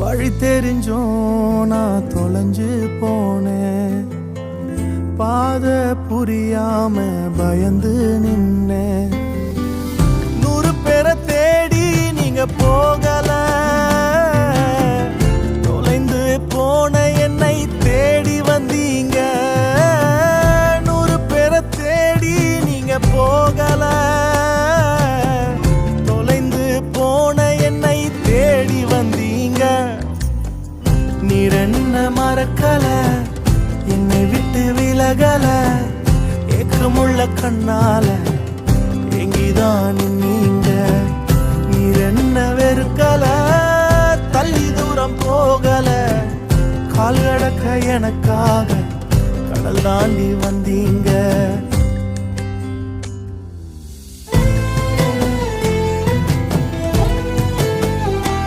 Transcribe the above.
வழி தெரிஞ்சோம் நான் தொலைஞ்சு போனேன், பாத புரியாம பயந்து நின்னேன். 100 பேரை தேடி நீங்க போகல, தொலைந்து போன என்னை தேடி வந்தீங்க. 100 பேரை தேடி நீங்க போகல, தொலைந்து போன என்னை தேடி வந்தீங்க. நீர் என்ன மறக்கல, என்னை விட்டு விலகல, ஏக்கமுள்ள கண்ணால எங்கிதான் நீங்க. நீர் என்ன வெறுக்கல, தள்ளி தூரம் போகல, கால் கடக்க எனக்காக கடல் தாண்டி வந்தீங்க.